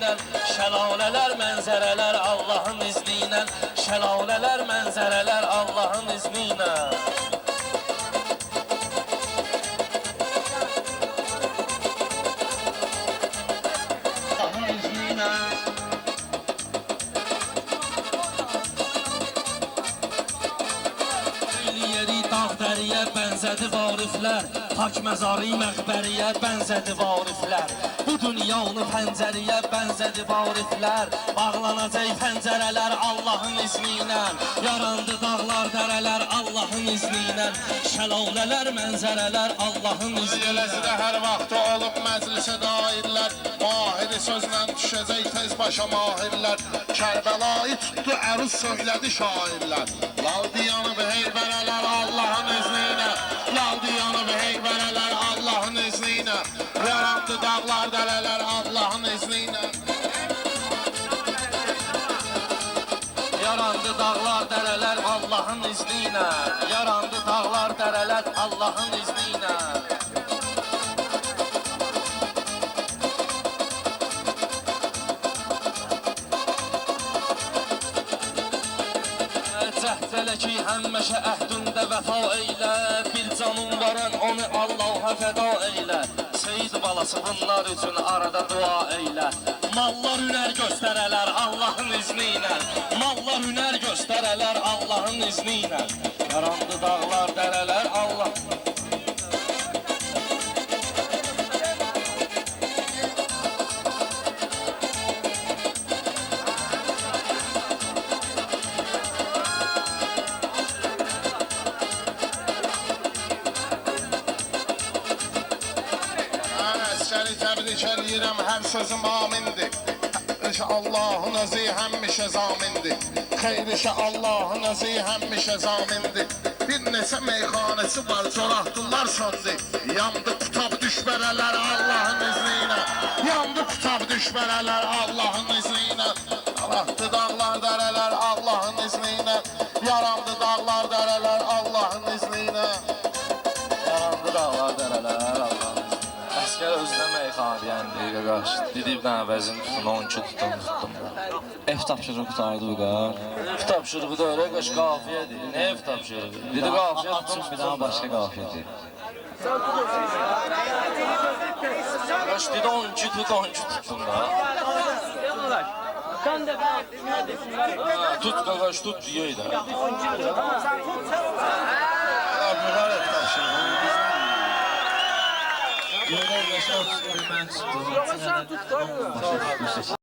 izniyle. Şelaleler, mənzərələr Allahın izniyle. Şelaleler, mənzərələr Allahın izniyle. Dağdəriyə bənzədi variflər, pak məzarı məqbəriyə bənzədi variflər. Bu dünyanı pəncəriyə bənzədi variflər, bağlanacaq pəncərələr Allahın izniyle. Yarandı dağlar, dərələr Allahın izniyle. Şəlalələr, mənzərələr Allahın izniyle. Eləsi hər vaxt olub məclisə dairlər, Mahiri sözlə düşəcək tez başa mahirlər. Kərbəlayı tutdu əruz söylədi şairlər. Laldiyanı və heyvərələr Allahın izniyle. Laldiyanı və heyvərələr Allahın izniyle. Yarandı dağlar, dərələr Allahın izniyle. Yarandı dağlar, dərələr Allahın izniyle. Yarandı dağlar, dərələr Allahın izniyle. Cəhd elə ki, həmməşə əhdündə vəfa eylə. Bir canın varan onu Allaha fəda eylə. Seyid balası bunlar üçün arada dua eylə. Mallar hünər göstərələr Allahın izniyle. Mallar hünər göstərələr Allahın izniyle. Yarandı dağlar, dərələr Allah. Əskəri təbrik edirəm, hər sözüm amindir. Allahın özü həmişə zamindir. Xeyrişə Allahın özü həmişə zamindir. Bir neçə meyxanəsi var, coraqdılar söndü. Yandı qutab düşbərələr Allahın izniyle. Yandı qutab düşbərələr Allahın izniyle. Yarandı dağlar, dərələr Allahın izniyle. Yarandı dağlar, dərələr Allahın izniyle. Yarandı dağlar, dərələr Allahın izniyle. Əskər özünə meyxana deyəndi, qaqaş. Didib nəvəzini tutun, 12 tutun da. Ev tapşırığı qutardı bu qar. Ev tapşırığı da öyle qış qafiyyədir. Ne ev tapşırığı? Dedi qafiyyət tutun, Bir daha başqa qafiyyədir. Qış dedi 12 tutun da. Tut qaqaş, tut diyey də. Bunlar ev tapşırığı. Yolda yaşa tutun, mən tuttum.